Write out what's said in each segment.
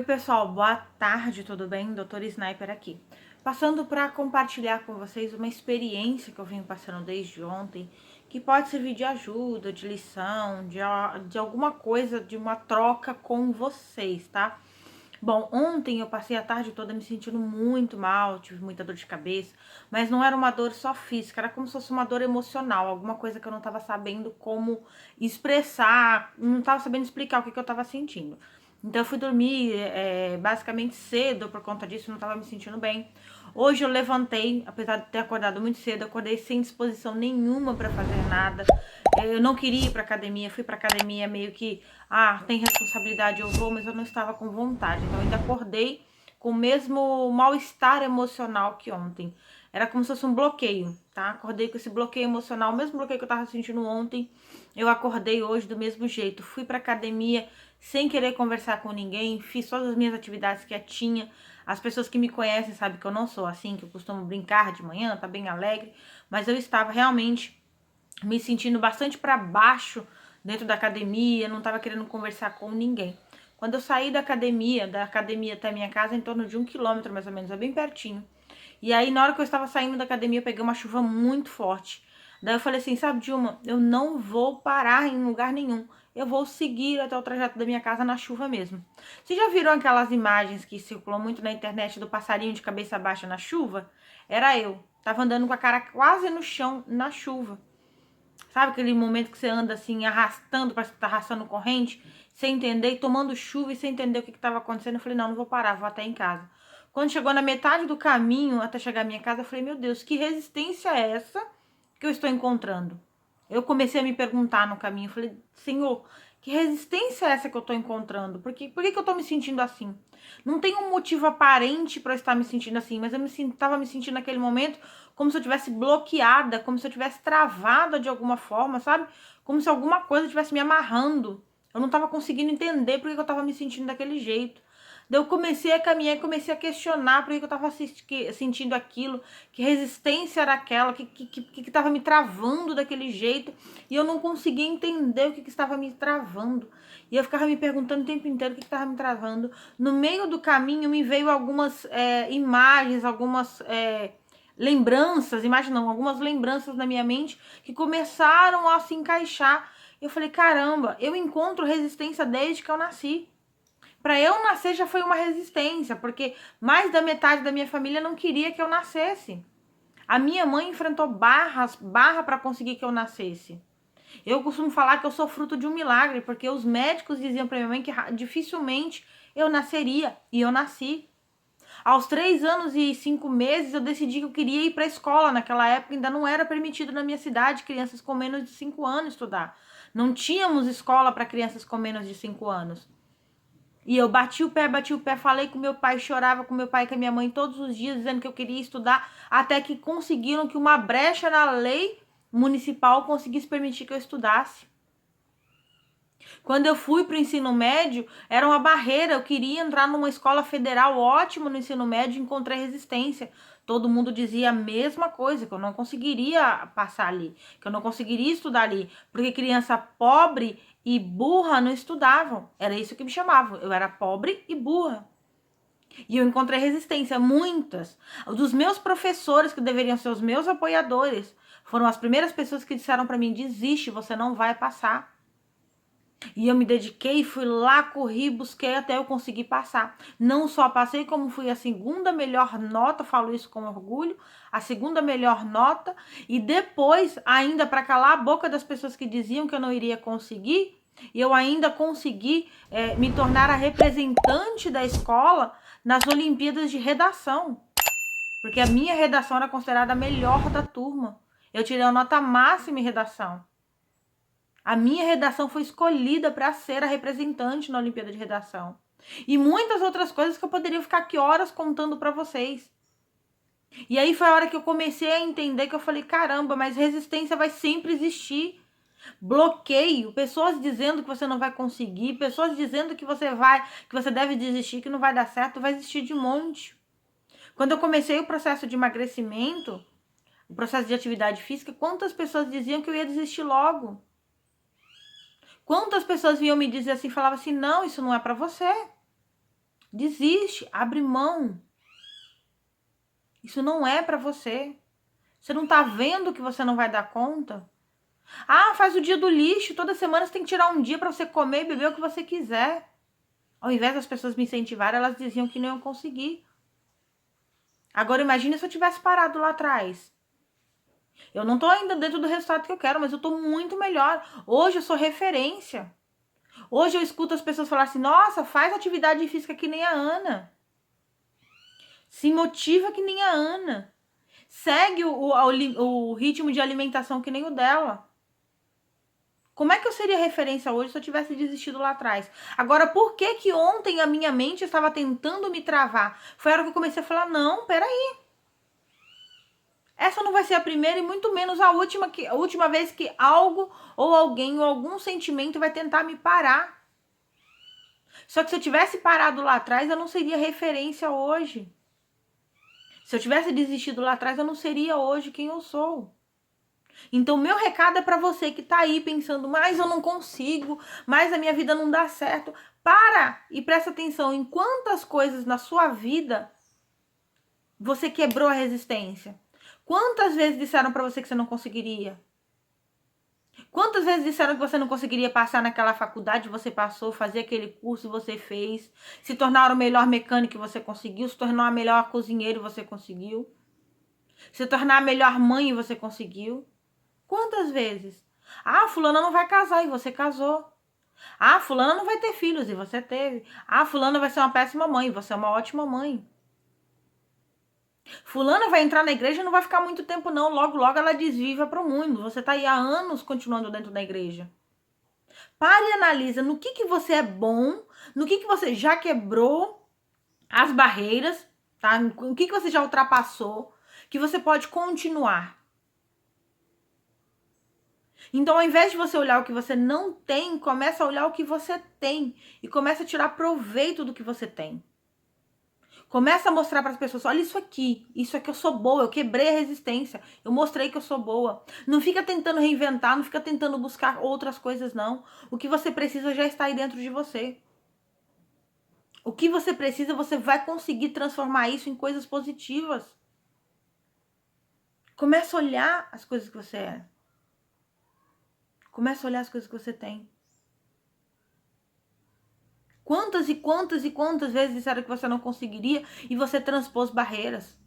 pessoal, boa tarde, tudo bem? Doutora Sniper aqui. Passando para compartilhar com vocês uma experiência que eu venho passando desde ontem, que pode servir de ajuda, de lição, de alguma coisa, de uma troca com vocês, tá? Bom, ontem eu passei a tarde toda me sentindo muito mal, tive muita dor de cabeça, mas não era uma dor só física, era como se fosse uma dor emocional, alguma coisa que eu não estava sabendo como expressar, não estava sabendo explicar o que eu estava sentindo. Então eu fui dormir basicamente cedo por conta disso, não estava me sentindo bem. Hoje eu levantei, apesar de ter acordado muito cedo, eu acordei sem disposição nenhuma para fazer nada. Eu não queria ir pra academia, fui pra academia meio que, tem responsabilidade, eu vou, mas eu não estava com vontade. Então eu ainda acordei com o mesmo mal-estar emocional que ontem. Era como se fosse um bloqueio, tá? Acordei com esse bloqueio emocional, o mesmo bloqueio que eu tava sentindo ontem, eu acordei hoje do mesmo jeito. Fui pra academia sem querer conversar com ninguém, fiz todas as minhas atividades quietinha. As pessoas que me conhecem sabem que eu não sou assim, que eu costumo brincar de manhã, tá bem alegre, mas eu estava realmente me sentindo bastante para baixo dentro da academia, não estava querendo conversar com ninguém. Quando eu saí da academia até a minha casa, em torno de 1 quilômetro mais ou menos, é bem pertinho. E aí, na hora que eu estava saindo da academia, eu peguei uma chuva muito forte. Daí eu falei assim, sabe, Dilma, eu não vou parar em lugar nenhum. Eu vou seguir até o trajeto da minha casa na chuva mesmo. Vocês já viram aquelas imagens que circulam muito na internet do passarinho de cabeça baixa na chuva? Era eu. Tava andando com a cara quase no chão na chuva. Sabe aquele momento que você anda assim, arrastando, parece que tá arrastando corrente, sem entender, e tomando chuva e sem entender o que tava acontecendo? Eu falei, não vou parar, vou até em casa. Quando chegou na metade do caminho até chegar à minha casa, eu falei, meu Deus, que resistência é essa que eu estou encontrando? Eu comecei a me perguntar no caminho, eu falei, Senhor, que resistência é essa que eu tô encontrando? Por que eu tô me sentindo assim? Não tem um motivo aparente para eu estar me sentindo assim, mas eu tava me sentindo naquele momento como se eu tivesse bloqueada, como se eu tivesse travada de alguma forma, sabe? Como se alguma coisa tivesse me amarrando. Eu não tava conseguindo entender por que eu tava me sentindo daquele jeito. Daí eu comecei a caminhar e comecei a questionar por que eu tava sentindo aquilo, que resistência era aquela, que tava me travando daquele jeito, e eu não conseguia entender o que estava me travando. E eu ficava me perguntando o tempo inteiro o que estava me travando. No meio do caminho me veio algumas imagens, algumas lembranças, imaginam, algumas lembranças na minha mente que começaram a se encaixar. Eu falei, caramba, eu encontro resistência desde que eu nasci. Para eu nascer já foi uma resistência, porque mais da metade da minha família não queria que eu nascesse. A minha mãe enfrentou barra para conseguir que eu nascesse. Eu costumo falar que eu sou fruto de um milagre, porque os médicos diziam para minha mãe que dificilmente eu nasceria, e eu nasci. Aos 3 anos e 5 meses, eu decidi que eu queria ir para a escola. Naquela época ainda não era permitido na minha cidade crianças com menos de 5 anos estudar. Não tínhamos escola para crianças com menos de 5 anos. E eu bati o pé, falei com meu pai, chorava com meu pai e com a minha mãe todos os dias, dizendo que eu queria estudar, até que conseguiram que uma brecha na lei municipal conseguisse permitir que eu estudasse. Quando eu fui para o ensino médio, era uma barreira, eu queria entrar numa escola federal ótima no ensino médio, encontrei resistência. Todo mundo dizia a mesma coisa, que eu não conseguiria passar ali, que eu não conseguiria estudar ali, porque criança pobre e burra não estudavam. Era isso que me chamavam, eu era pobre e burra. E eu encontrei resistência, muitas. Dos meus professores, que deveriam ser os meus apoiadores, foram as primeiras pessoas que disseram para mim, desiste, você não vai passar. E eu me dediquei, fui lá, corri, busquei até eu conseguir passar. Não só passei, como fui a segunda melhor nota, falo isso com orgulho, a segunda melhor nota. E depois, ainda para calar a boca das pessoas que diziam que eu não iria conseguir, eu ainda consegui me tornar a representante da escola nas Olimpíadas de Redação. Porque a minha redação era considerada a melhor da turma. Eu tirei a nota máxima em redação. A minha redação foi escolhida para ser a representante na Olimpíada de Redação. E muitas outras coisas que eu poderia ficar aqui horas contando para vocês. E aí foi a hora que eu comecei a entender, que eu falei, caramba, mas resistência vai sempre existir. Bloqueio, pessoas dizendo que você não vai conseguir, pessoas dizendo que você deve desistir, que não vai dar certo, vai existir de monte. Quando eu comecei o processo de emagrecimento, o processo de atividade física, quantas pessoas diziam que eu ia desistir logo? Quantas pessoas vinham me dizer assim, falavam assim, não, isso não é pra você. Desiste, abre mão. Isso não é pra você. Você não tá vendo que você não vai dar conta? Ah, faz o dia do lixo. Toda semana você tem que tirar um dia pra você comer e beber o que você quiser. Ao invés das pessoas me incentivarem, elas diziam que não iam conseguir. Agora imagine se eu tivesse parado lá atrás. Eu não tô ainda dentro do resultado que eu quero, mas eu tô muito melhor. Hoje eu sou referência. Hoje eu escuto as pessoas falar assim, nossa, faz atividade física que nem a Ana. Se motiva que nem a Ana. Segue o ritmo de alimentação que nem o dela. Como é que eu seria referência hoje se eu tivesse desistido lá atrás? Agora, por que que ontem a minha mente estava tentando me travar? Foi a hora que eu comecei a falar, não, peraí. Essa não vai ser a primeira e muito menos a última vez que algo ou alguém ou algum sentimento vai tentar me parar. Só que se eu tivesse parado lá atrás, eu não seria referência hoje. Se eu tivesse desistido lá atrás, eu não seria hoje quem eu sou. Então, meu recado é para você que tá aí pensando, mas eu não consigo, mas a minha vida não dá certo. Para e presta atenção em quantas coisas na sua vida você quebrou a resistência. Quantas vezes disseram para você que você não conseguiria? Quantas vezes disseram que você não conseguiria passar naquela faculdade, você passou, fazer aquele curso, você fez, se tornar o melhor mecânico que você conseguiu, se tornar a melhor cozinheiro você conseguiu, se tornar a melhor mãe você conseguiu. Quantas vezes? Ah, fulana não vai casar e você casou. Ah, fulana não vai ter filhos e você teve. Ah, fulana vai ser uma péssima mãe e você é uma ótima mãe. Fulana vai entrar na igreja e não vai ficar muito tempo não. Logo, logo ela desviva para o mundo. Você tá aí há anos continuando dentro da igreja. Pare e analisa no que você é bom, no que você já quebrou as barreiras, tá? O que você já ultrapassou, que você pode continuar. Então, ao invés de você olhar o que você não tem, começa a olhar o que você tem e começa a tirar proveito do que você tem. Começa a mostrar para as pessoas, olha isso aqui eu sou boa, eu quebrei a resistência, eu mostrei que eu sou boa. Não fica tentando reinventar, não fica tentando buscar outras coisas não. O que você precisa já está aí dentro de você. O que você precisa, você vai conseguir transformar isso em coisas positivas. Começa a olhar as coisas que você é. Começa a olhar as coisas que você tem. Quantas e quantas e quantas vezes disseram que você não conseguiria e você transpôs barreiras?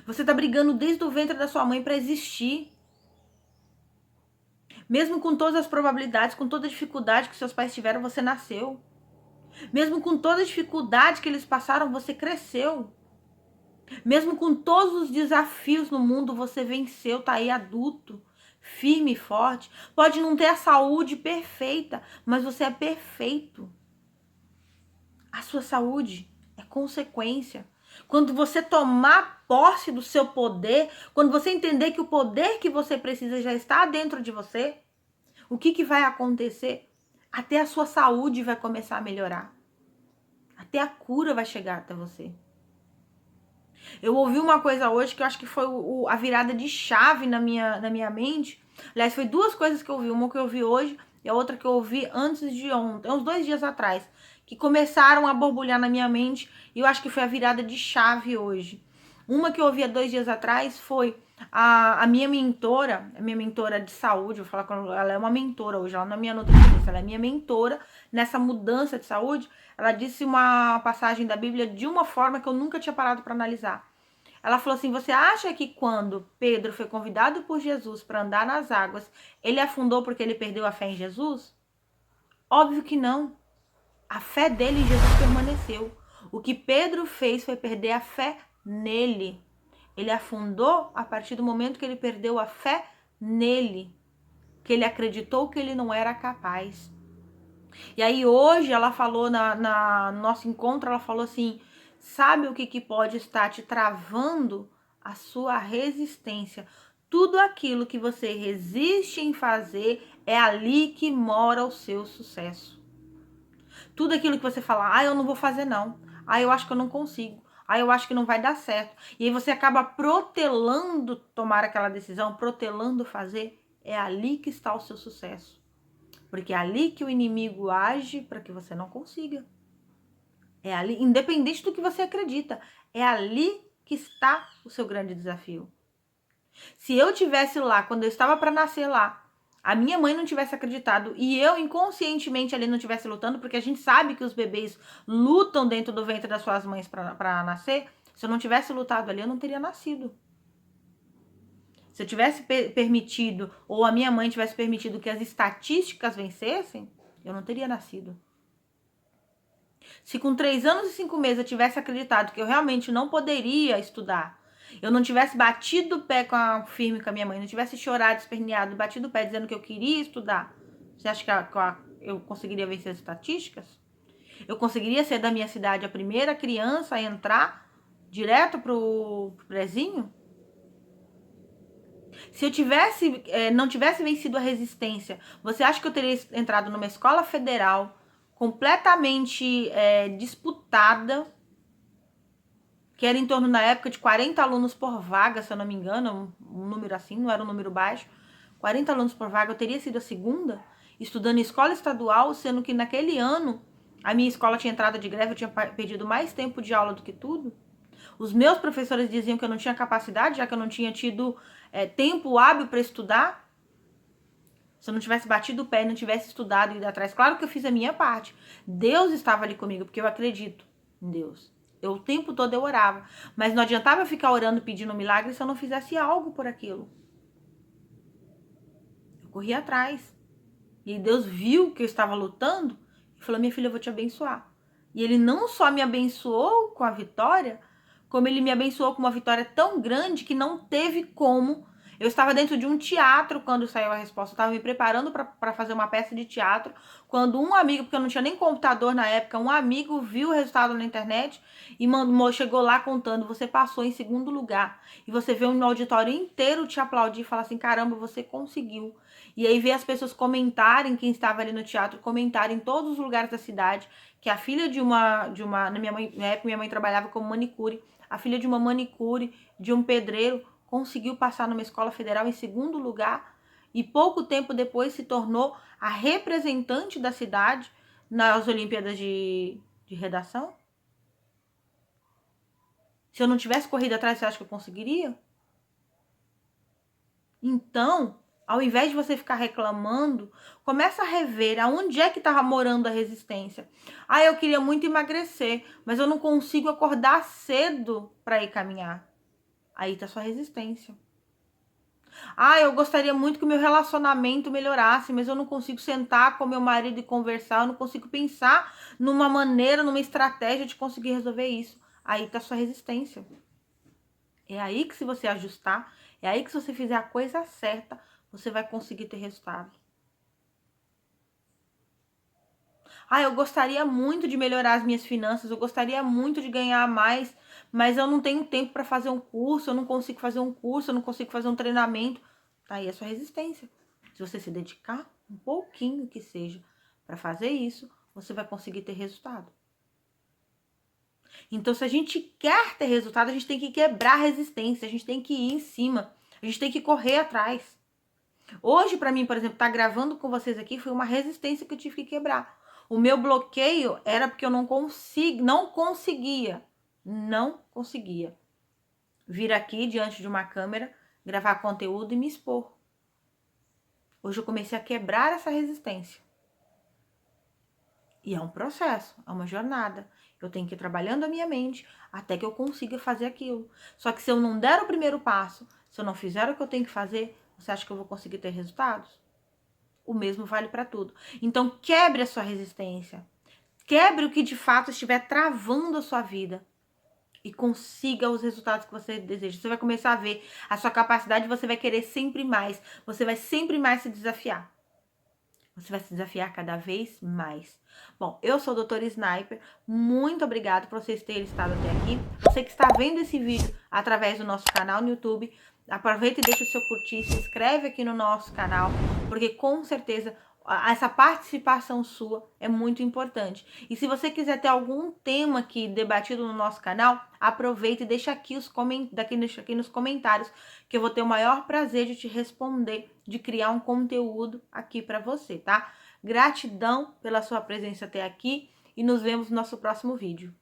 Você tá brigando desde o ventre da sua mãe para existir. Mesmo com todas as probabilidades, com toda a dificuldade que seus pais tiveram, você nasceu. Mesmo com toda a dificuldade que eles passaram, você cresceu. Mesmo com todos os desafios no mundo, você venceu, tá aí adulto, firme e forte. Pode não ter a saúde perfeita, mas você é perfeito. A sua saúde é consequência. Quando você tomar posse do seu poder, quando você entender que o poder que você precisa já está dentro de você, o que vai acontecer? Até a sua saúde vai começar a melhorar. Até a cura vai chegar até você. Eu ouvi uma coisa hoje que eu acho que foi a virada de chave na minha mente. Aliás, foi duas coisas que eu ouvi. Uma que eu ouvi hoje e a outra que eu ouvi antes de ontem, uns 2 dias atrás, que começaram a borbulhar na minha mente e eu acho que foi a virada de chave hoje. Uma que eu ouvi há 2 dias atrás foi a minha mentora de saúde, eu vou falar com ela, é uma mentora hoje, ela não é minha nutricionista, ela é minha mentora nessa mudança de saúde. Ela disse uma passagem da Bíblia de uma forma que eu nunca tinha parado para analisar. Ela falou assim, você acha que quando Pedro foi convidado por Jesus para andar nas águas, ele afundou porque ele perdeu a fé em Jesus? Óbvio que não. A fé dele em Jesus permaneceu. O que Pedro fez foi perder a fé nele. Ele afundou a partir do momento que ele perdeu a fé nele. Que ele acreditou que ele não era capaz. E aí hoje ela falou no nosso encontro, ela falou assim, sabe o que pode estar te travando? A sua resistência. Tudo aquilo que você resiste em fazer, é ali que mora o seu sucesso. Tudo aquilo que você fala, eu não vou fazer não. Eu acho que eu não consigo. Eu acho que não vai dar certo. E aí você acaba protelando tomar aquela decisão, protelando fazer. É ali que está o seu sucesso. Porque é ali que o inimigo age para que você não consiga. É ali, independente do que você acredita, é ali que está o seu grande desafio. Se eu tivesse lá, quando eu estava para nascer lá, a minha mãe não tivesse acreditado e eu inconscientemente ali não tivesse lutando, porque a gente sabe que os bebês lutam dentro do ventre das suas mães para nascer, se eu não tivesse lutado ali, eu não teria nascido. Se eu tivesse permitido, ou a minha mãe tivesse permitido que as estatísticas vencessem, eu não teria nascido. Se com 3 anos e 5 meses eu tivesse acreditado que eu realmente não poderia estudar, eu não tivesse batido o pé firme com a minha mãe, não tivesse chorado, esperneado, batido o pé dizendo que eu queria estudar, você acha que eu conseguiria vencer as estatísticas? Eu conseguiria ser da minha cidade a primeira criança a entrar direto pro prezinho? Se eu não tivesse vencido a resistência, você acha que eu teria entrado numa escola federal completamente disputada, que era em torno, na época, de 40 alunos por vaga, se eu não me engano, um número assim, não era um número baixo, 40 alunos por vaga, eu teria sido a segunda, estudando em escola estadual, sendo que naquele ano a minha escola tinha entrado de greve, eu tinha perdido mais tempo de aula do que tudo. Os meus professores diziam que eu não tinha capacidade, já que eu não tinha tido tempo hábil para estudar. Se eu não tivesse batido o pé e não tivesse estudado e ido atrás, claro que eu fiz a minha parte. Deus estava ali comigo, porque eu acredito em Deus. O tempo todo eu orava. Mas não adiantava eu ficar orando pedindo um milagre se eu não fizesse algo por aquilo. Eu corri atrás. E Deus viu que eu estava lutando e falou: minha filha, eu vou te abençoar. E ele não só me abençoou com a vitória, como ele me abençoou com uma vitória tão grande que não teve como. Eu estava dentro de um teatro quando saiu a resposta. Eu estava me preparando para fazer uma peça de teatro. Quando um amigo, porque eu não tinha nem computador na época, um amigo viu o resultado na internet e chegou lá contando: você passou em segundo lugar. E você vê um auditório inteiro te aplaudir e falar assim: caramba, você conseguiu. E aí ver as pessoas comentarem, quem estava ali no teatro, comentarem em todos os lugares da cidade, que a filha na época minha mãe trabalhava como manicure, a filha de uma manicure, de um pedreiro, conseguiu passar numa escola federal em segundo lugar e pouco tempo depois se tornou a representante da cidade nas Olimpíadas de redação. Se eu não tivesse corrido atrás, você acha que eu conseguiria? Então, ao invés de você ficar reclamando, começa a rever aonde é que estava morando a resistência. Ah, eu queria muito emagrecer, mas eu não consigo acordar cedo para ir caminhar. Aí tá sua resistência. Ah, eu gostaria muito que o meu relacionamento melhorasse, mas eu não consigo sentar com meu marido e conversar, eu não consigo pensar numa maneira, numa estratégia de conseguir resolver isso. Aí tá sua resistência. É aí que, se você ajustar, é aí que, se você fizer a coisa certa, você vai conseguir ter resultado. Ah, eu gostaria muito de melhorar as minhas finanças, eu gostaria muito de ganhar mais, mas eu não tenho tempo para fazer um curso, eu não consigo fazer um curso, eu não consigo fazer um treinamento. Tá aí a sua resistência. Se você se dedicar um pouquinho que seja para fazer isso, você vai conseguir ter resultado. Então, se a gente quer ter resultado, a gente tem que quebrar a resistência, a gente tem que ir em cima, a gente tem que correr atrás. Hoje, para mim, por exemplo, estar gravando com vocês aqui foi uma resistência que eu tive que quebrar. O meu bloqueio era porque eu não conseguia vir aqui diante de uma câmera, gravar conteúdo e me expor. Hoje eu comecei a quebrar essa resistência. E é um processo, é uma jornada. Eu tenho que ir trabalhando a minha mente até que eu consiga fazer aquilo. Só que se eu não der o primeiro passo, se eu não fizer o que eu tenho que fazer, você acha que eu vou conseguir ter resultados? O mesmo vale para tudo. Então, quebre a sua resistência. Quebre o que de fato estiver travando a sua vida. E consiga os resultados que você deseja. Você vai começar a ver a sua capacidade, você vai querer sempre mais. Você vai sempre mais se desafiar. Você vai se desafiar cada vez mais. Bom, eu sou a doutora Sniper. Muito obrigada por vocês terem estado até aqui. Você que está vendo esse vídeo através do nosso canal no YouTube, aproveita e deixa o seu curtir, se inscreve aqui no nosso canal, porque com certeza essa participação sua é muito importante. E se você quiser ter algum tema aqui debatido no nosso canal, aproveita e deixa aqui deixa aqui nos comentários, que eu vou ter o maior prazer de te responder, de criar um conteúdo aqui para você, tá? Gratidão pela sua presença até aqui e nos vemos no nosso próximo vídeo.